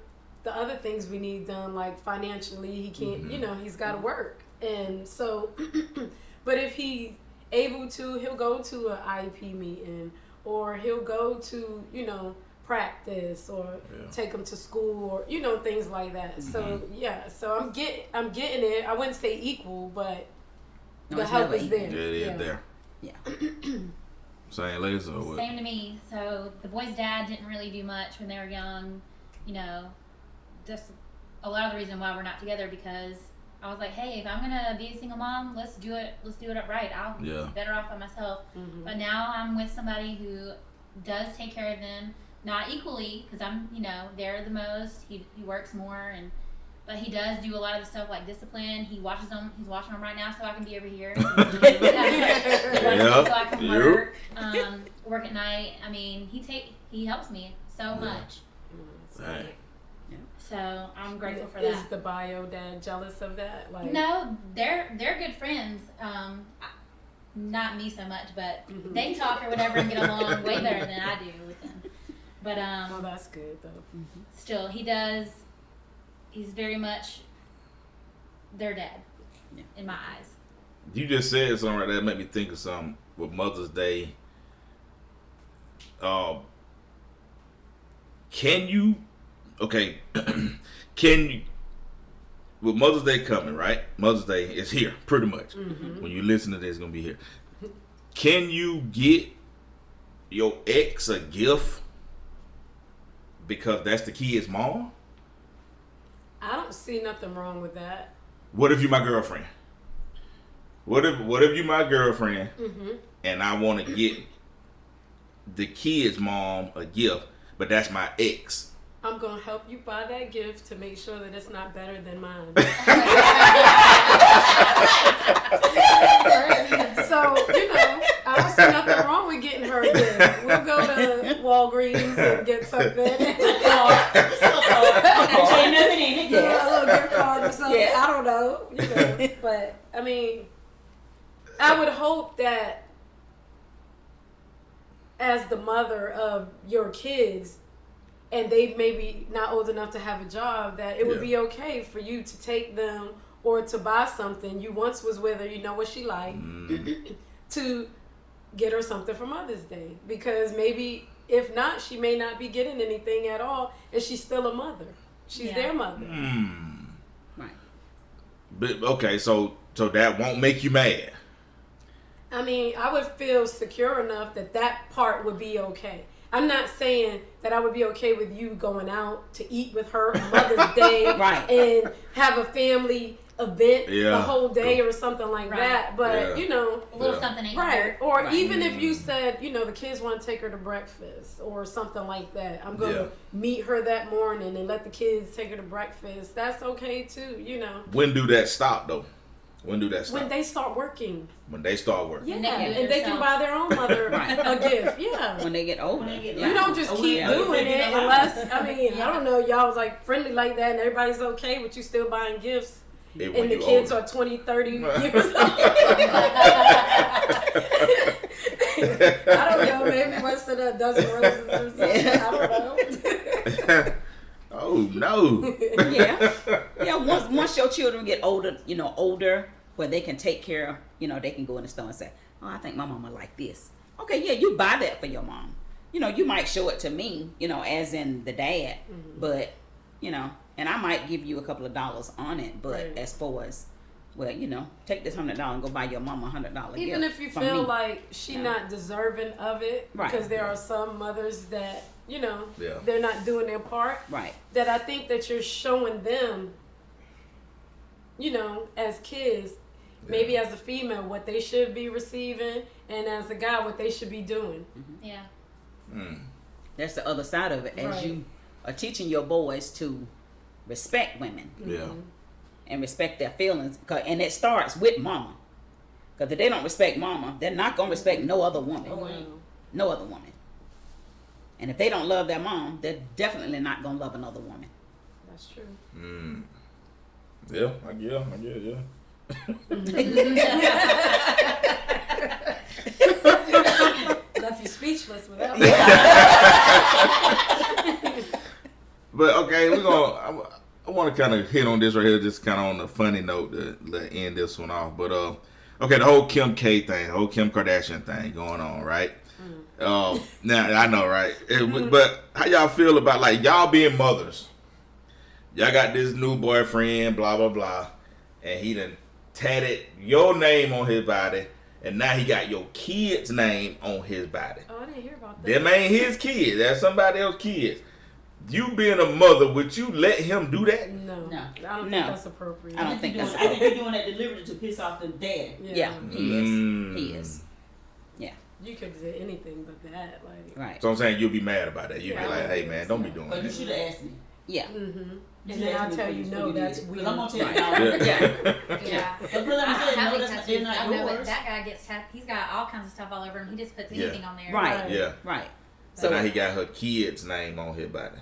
the other things we need done, like financially, he can't, you know, he's got to work. And so, but if he's able to, he'll go to an IEP meeting, or he'll go to, you know, practice, or take him to school, or, you know, things like that. So yeah, so I'm getting it. I wouldn't say equal, but No, the it's help never is equal. there. Yeah, it is there. Yeah. Same ladies or what? Same to me. So the boy's dad didn't really do much when they were young. You know, just a lot of the reason why we're not together, because I was like, hey, if I'm gonna be a single mom, let's do it right. I'll be better off by myself. But now I'm with somebody who does take care of them, not equally, because I'm, you know, they're the most. He works more, but he does do a lot of the stuff like discipline. He watches them. He's watching them right now, so I can be over here. So I can work at night. I mean, he helps me so much. Right. So I'm grateful for Is that. the bio dad jealous of that? Like, No, they're good friends. Not me so much, but they talk or whatever and get along way better than I do with them. But oh, that's good though. still, he's very much their dad in my eyes. You just said something right there that made me think of something with Mother's Day. Can you with Mother's Day coming, right? Mother's Day is here, pretty much. When you listen to this, it's gonna be here. Can you get your ex a gift because that's the kid's mom? I don't see nothing wrong with that. What if you my girlfriend? What if you my girlfriend and I want to get the kid's mom a gift, but that's my ex? I'm gonna help you buy that gift to make sure that it's not better than mine. So, you know, I don't see nothing wrong with getting her a gift. We'll go to Walgreens and get something. A little gift card or something. Yes. I don't know. You know. But I mean, I would hope that as the mother of your kids, and they maybe not old enough to have a job, that it would be okay for you to take them or to buy something. You once was with her, you know what she liked, to get her something for Mother's Day. Because maybe, if not, she may not be getting anything at all, and she's still a mother. She's their mother. Right. But okay, so that won't make you mad. I mean, I would feel secure enough that part would be okay. I'm not saying that I would be okay with you going out to eat with her on Mother's Day and have a family event the whole day or something like that. But, you know, A little something ain't right. Or even if you said, you know, the kids want to take her to breakfast or something like that. I'm going to meet her that morning and let the kids take her to breakfast. That's okay too, you know. When do that stop though? When do that stop? When they start working. When they start working. Yeah, And they can buy their own mother a gift. Yeah. When they get older. You don't just keep doing it unless, I mean, I don't know, y'all was like friendly like that and everybody's okay, but you still buying gifts. And the kids are 20, 30 years old. I don't know, maybe once in a dozen roses or something. I don't know. Oh no. Yeah. Once your children get older, where they can take care of, they can go in the store and say, oh, I think my mama like this. Okay, yeah, you buy that for your mom. You might show it to me, as in the dad, but, and I might give you a couple of dollars on it, but as far as, well, take this $100 and go buy your mama $100 Even gift if you from feel me. like she not deserving of it, because there are some mothers that, they're not doing their part. Right. That I think that you're showing them, as kids, maybe as a female, what they should be receiving, and as a guy, what they should be doing. Yeah. That's the other side of it. As you are teaching your boys to respect women. Yeah. And respect their feelings. And it starts with mama. Because if they don't respect mama, they're not going to respect no other woman. no other woman. And if they don't love their mom, they're definitely not gonna love another woman. That's true. Yeah, I get, yeah. Left you speechless without. But okay, I want to kind of hit on this right here, just kind of on a funny note to end this one off. But okay, the whole Kim K thing, the whole Kim Kardashian thing going on, right? Now I know, right? But how y'all feel about like y'all being mothers? Y'all got this new boyfriend, blah blah blah, and he done tatted your name on his body, and now he got your kid's name on his body. Oh, I didn't hear about that. Them ain't his kids. That's somebody else's kids. You being a mother, would you let him do that? No. No. I don't think that's appropriate. I don't think that's I think you're doing that deliberately to piss off the daddy. Yeah, he is. He is. Yeah. You could say anything but that, like. Right. So I'm saying you'll be mad about that. You'll be Yeah. like, hey man, don't be doing But you that. should have asked me. Yeah. Mm-hmm. You And should then ask I'll me tell before you, before no, did that's it. weird. 'Cause I'm gonna tell you Yeah. now. Yeah. Yeah. But really, I I'm don't saying, have no, any that's they're tattoos. not I know, but yours. that guy gets he's got all kinds of stuff all over him. He just puts anything on there. Right. Yeah. Right. So now he got her kid's name on his body.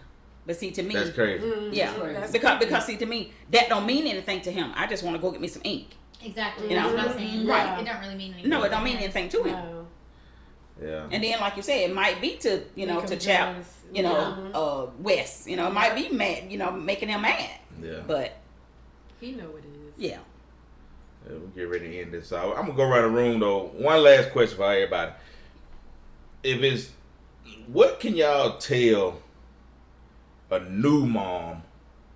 But see, to me, That's crazy. yeah, That's because see, to me, that don't mean anything to him. I just want to go get me some ink. Exactly. You know? That's what I'm saying. Right. Like, it don't really mean anything. No, it don't mean anything to him. No. Yeah. And then, like you said, it might be to Make to him chap, jealous. Wes. It might be mad, making him mad. Yeah. But He know it is. yeah, Yeah, we'll get ready to end this. So I'm gonna go around the room though. One last question for everybody. What can y'all tell a new mom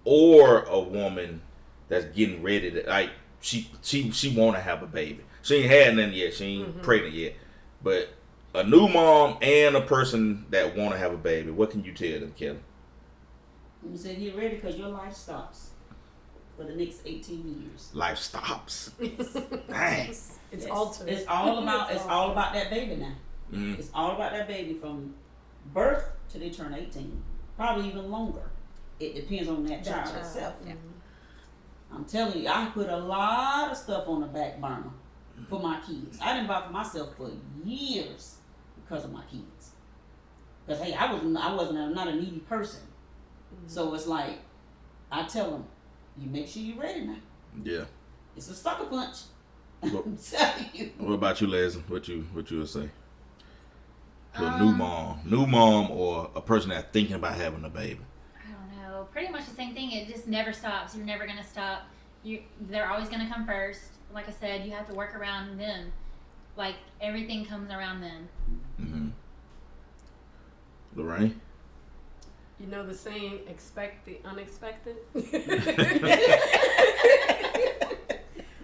or a woman that's getting ready to like she want to have a baby? She ain't had nothing yet. She ain't pregnant yet. But a new mom and a person that want to have a baby, what can you tell them, Kelly? You said get ready because your life stops for the next 18 years. Life stops. Dang. It's Yes. altered. It's all about that baby now. Mhm. It's all about that baby from birth till they turn 18, probably even longer. It depends on that child itself. Yeah. I'm telling you, I put a lot of stuff on the back burner for my kids. I didn't buy for myself for years because of my kids. Because hey, I'm not a needy person, so it's like I tell them, you make sure you're ready now. Yeah. It's a sucker punch. Well- I'm telling you. What about you, Leslie? What you would say to a new mom or a person that's thinking about having a baby? I don't know. Pretty much the same thing. It just never stops. You're never gonna stop. They're always gonna come first. Like I said, you have to work around them. Like everything comes around them. Mm-hmm. Lorraine? You know the saying, expect the unexpected?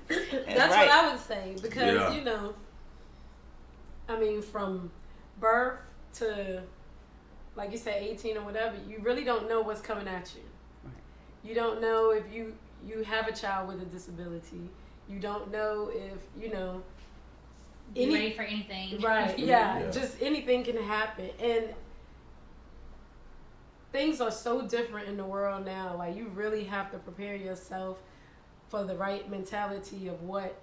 That's right. what I would say because, Yeah. I mean, from birth to, like you said, 18 or whatever, you really don't know what's coming at you. Right. You don't know if you have a child with a disability. You don't know if, Be ready for anything. Right, Yeah. just anything can happen. And things are so different in the world now. Like, you really have to prepare yourself for the right mentality of what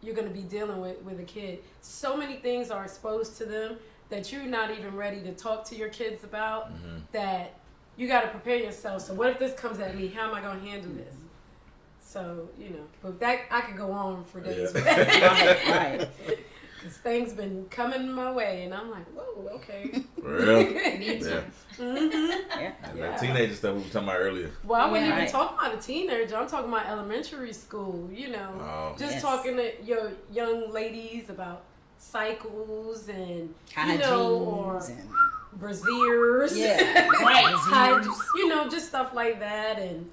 you're going to be dealing with a kid. So many things are exposed to them that you're not even ready to talk to your kids about, that you got to prepare yourself. So what if this comes at me? How am I going to handle this? So, but that I could go on for days. right. Because things been coming my way, and I'm like, whoa, okay. For real? Me too. Yeah. Yeah. That teenager stuff we were talking about earlier. Well, I wouldn't Yeah. even talk about a teenager. I'm talking about elementary school, Oh. Just Yes. talking to your young ladies about cycles and, Hygienes or and brassieres. yeah, Right. Just stuff like that. And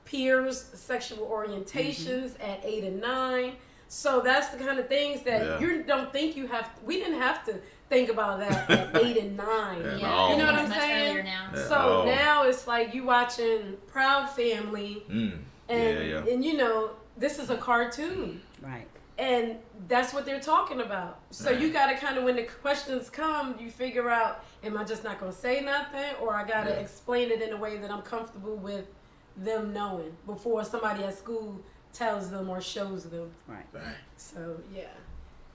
peers' sexual orientations at 8 and 9. So that's the kind of things that you don't think you have. We didn't have to think about that at 8 and 9. Yeah. Yeah. You know what It's I'm much saying? earlier now. Yeah. So Oh. now it's like you watching Proud Family, Mm. and Yeah. and this is a cartoon, right. and that's what they're talking about. So you got to kind of, when the questions come, you figure out, am I just not going to say nothing, or I got to Yeah. explain it in a way that I'm comfortable with them knowing before somebody at school tells them or shows them. Right. Dang. So yeah,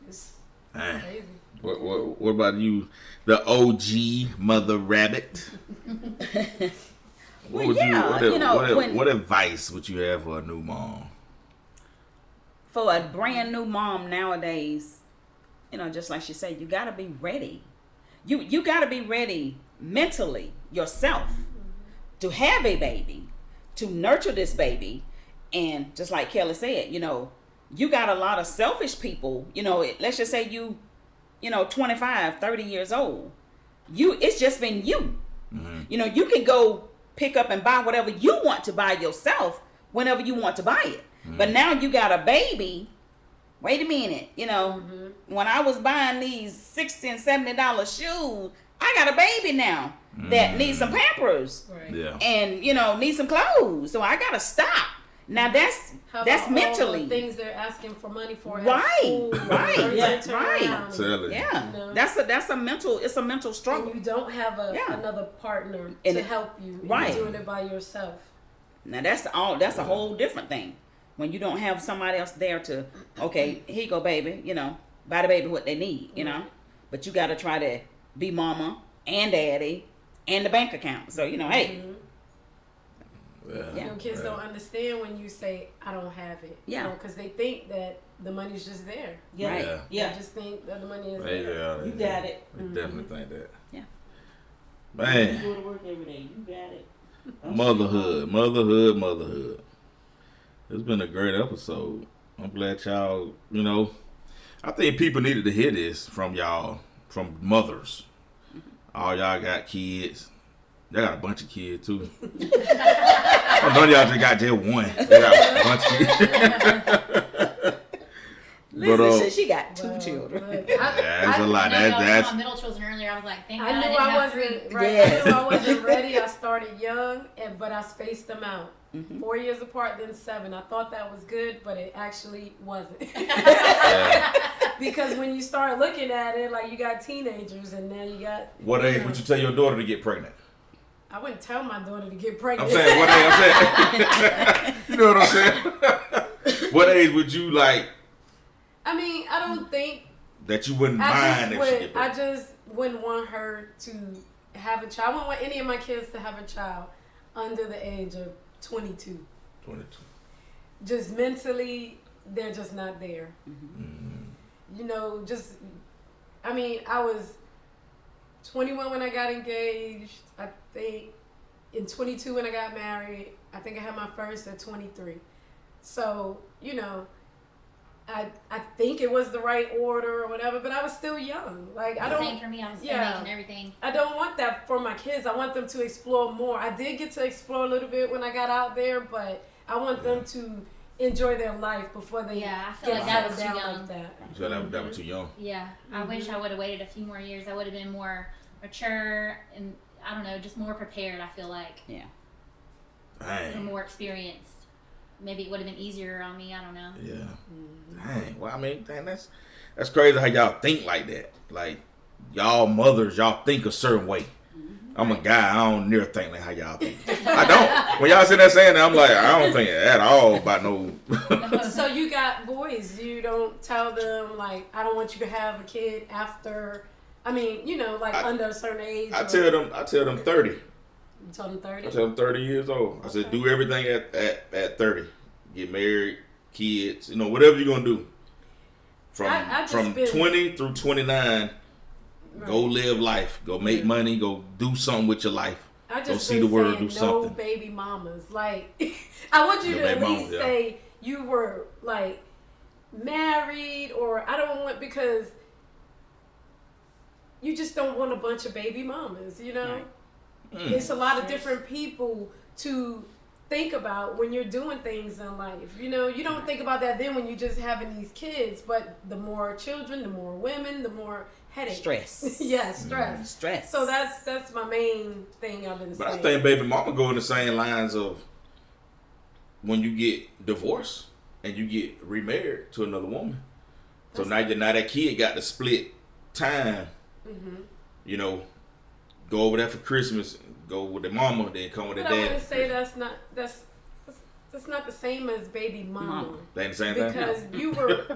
it's Man. Crazy. What about you, the OG mother rabbit? Well, yeah, What advice would you have for a new mom? For a brand new mom nowadays, just like she said, you got to be ready. You got to be ready mentally yourself to have a baby, to nurture this baby. And just like Kelly said, you got a lot of selfish people, let's just say you 25, 30 years old. It's just been you. Mm-hmm. You can go pick up and buy whatever you want to buy yourself whenever you want to buy it. Mm-hmm. But now you got a baby. Wait a minute, when I was buying these $60 and $70 shoes, I got a baby now that needs some Pampers. Right. Yeah. And, needs some clothes. So I got to stop. Now that's mentally all the things they're asking for money for. Right. Right. Yeah. Right. Yeah. That's a mental struggle. And you don't have another partner and to help you. Right. You're doing it by yourself. Now that's a whole different thing. When you don't have somebody else there to, okay, here you go, baby, buy the baby what they need, But you got to try to be mama and daddy and the bank account. So, hey. Yeah. Kids don't understand when you say, I don't have it. Yeah. Because they think that the money's just there. Yeah. Right. Yeah. They just think that the money is They there. You got it. They definitely think that. Yeah. Man. You go to work every day. You got it. Motherhood. It's been a great episode. I'm glad y'all, I think people needed to hear this from y'all, from mothers. All y'all got kids. Y'all got a bunch of kids, too. I know y'all just got just one. They got a bunch of kids. Listen, said she got two children. That's a lot. I was That's my middle children earlier. I was like, thank God I knew I I wasn't ready. Yes. I knew I wasn't ready. I started young, but I spaced them out. Mm-hmm. 4 years apart, then 7. I thought that was good, but it actually wasn't. Because when you start looking at it, like you got teenagers, and now you got. What age would you tell your daughter to get pregnant? I wouldn't tell my daughter to get pregnant. I'm saying, what age? I'm saying. You know what I'm saying? What age would you like? I mean, I don't think that you wouldn't mind if she get I pregnant. just wouldn't want her to have a child. I wouldn't want any of my kids to have a child under the age of 22. 22. Just mentally, they're just not there. Mm-hmm. I was 21 when I got engaged. I think in 22 when I got married. I think I had my first at 23. So, I think it was the right order or whatever, but I was still young. Like, I don't. Same for me. I was the same age and everything. I don't want that for my kids. I want them to explore more. I did get to explore a little bit when I got out there, but I want them to enjoy their life before they I feel get like that was settled too down young. like that. So that was too young. Yeah, I wish I would have waited a few more years. I would have been more mature and I don't know, just more prepared. I feel like. Yeah. Dang. More experienced. Maybe it would have been easier on me. I don't know. Yeah. Dang. Well, I mean, dang, that's crazy how y'all think like that. Like, y'all mothers, y'all think a certain way. I'm a guy. I don't near think like how y'all think. I don't. When y'all sit there saying that, I'm like, I don't think at all about no. So you got boys. You don't tell them, like, I don't want you to have a kid after, under a certain age. I tell them 30. You told them 30? I tell them 30 years old. I said, do everything at 30. Get married, kids, whatever you're going to do. From 20 through 29, go live life. Go make money. Go do something with your life. Go see the world, do something. No baby mamas. Like, I want you to at least say you were, like, married, or I don't want, because you just don't want a bunch of baby mamas, Right. It's a lot of different people to think about when you're doing things in life. You don't think about that then when you're just having these kids, but the more children, the more women, the more headache. Stress. Yeah, stress. Stress. So that's my main thing I've been saying. But I think baby mama go in the same lines of when you get divorced and you get remarried to another woman. So now that kid got to split time. Mm-hmm. Go over there for Christmas, go with the mama, then come with the dad. I wouldn't say It's not the same as baby mama. They ain't the same thing. Because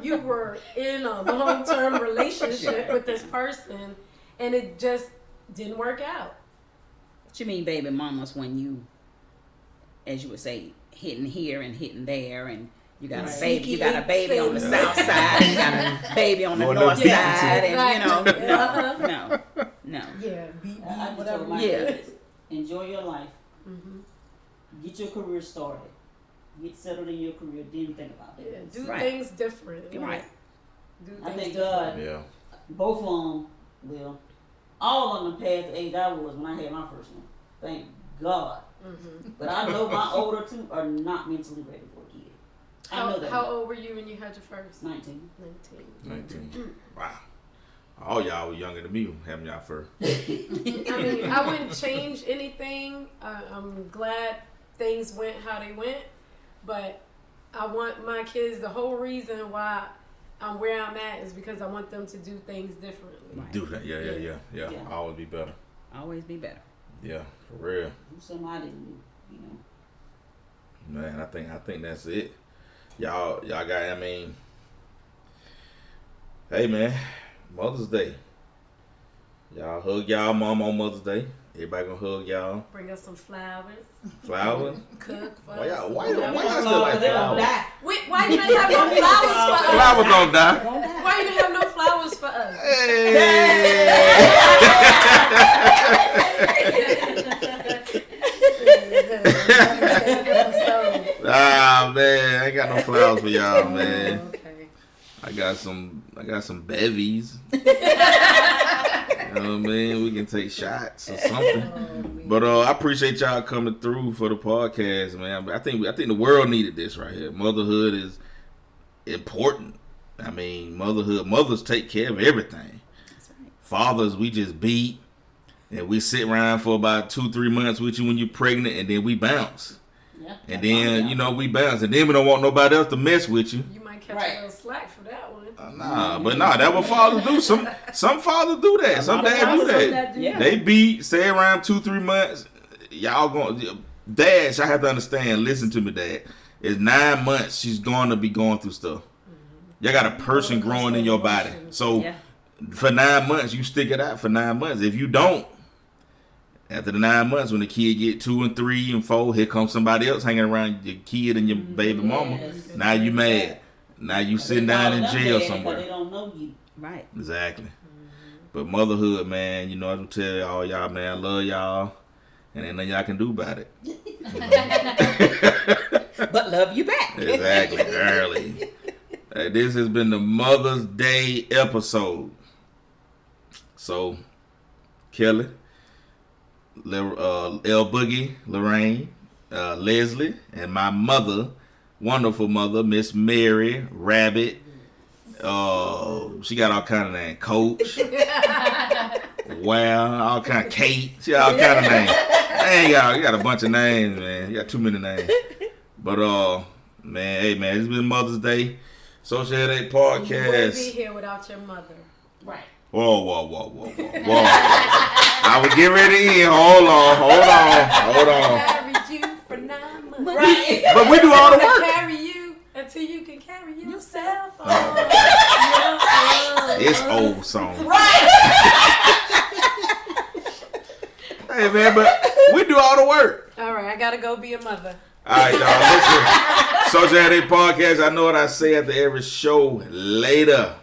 you were in a long-term relationship with this person, and it just didn't work out. What you mean, baby mamas, when you, as you would say, hitting here and hitting there, and you got a baby, you got a baby on the south side, you got a baby on the north side, and you know, no. Yeah, I just whatever. told my kids, enjoy your life. Get your career started. Get settled in your career. Then think about that. Yeah, do Right. things different. Right. Do I things thank different. God. Yeah. Both of them, well, all of them passed the age I was when I had my first one. Thank God. But I know my older two are not mentally ready for a kid. I know that. How old were you when you had your first? 19. 19. Wow. All y'all were younger than me having y'all first. I mean, I wouldn't change anything. I'm glad things went how they went, but I want my kids, the whole reason why I'm where I'm at is because I want them to do things differently. Right. Do that. Yeah. Yeah. Always be better. Always be better. Yeah, for real. Do something I didn't do, you know. Man, I think that's it. Y'all got, I mean, hey man, Mother's Day. Y'all hug y'all mom on Mother's Day. Everybody gonna hug y'all. Bring us some flowers. Flowers. Cook for Why us. y'all still like They gonna flowers? die. Wait, why you didn't have no flowers for us? Flowers don't die. Why you didn't have no flowers for us? Ah man, I ain't got no flowers for y'all, man. Okay. I got some bevies. You know what I mean? We can take shots or something. But I appreciate y'all coming through for the podcast, man. I think the world needed this right here. Motherhood is important. I mean, mothers take care of everything. That's right. Fathers, we just beat and we sit around for about 2-3 months with you when you're pregnant, and then we bounce. Yeah. And then, we bounce. And then we don't want nobody else to mess with you. You might catch Right. a little slack for that one. That's what fathers do. Some fathers do that. Some dads do that. Yeah. They beat, stay around 2-3 months. Y'all going, dads, I have to understand, listen to me, dad. It's 9 months she's going to be going through stuff. Y'all got a person growing in your body. So Yeah. for 9 months, you stick it out for 9 months. If you don't, after the 9 months, when the kid get 2 and 3 and 4, here comes somebody else hanging around your kid and your baby mama. Yes. Now you mad. Now you sitting down in jail somewhere. They don't know you. Right. Exactly. But motherhood, man, I will tell all y'all, man, I love y'all. And ain't nothing y'all can do about it. But love you back. Exactly. Early. This has been the Mother's Day episode. So, Kelly, L Boogie, Lorraine, Leslie, and my mother, wonderful mother, Miss Mary Rabbit. She got all kind of names. Coach. Wow, all kind of Kate. She got all kind of names. Dang, y'all, you got a bunch of names, man. You got too many names. But man, hey man, it's been Mother's Day. Social Headache You wouldn't be Podcast. here without your mother. Right. Whoa. I was getting ready to end. Hold on. Carried you for 9 months. Right. But we do all the I'm gonna work. carry you until you can carry yourself. It's old song. Right. Hey man, but we do all the work. All right, I gotta go be a mother. All right, y'all. Listen. Social Headache Podcast. I know what I say after every show. Later.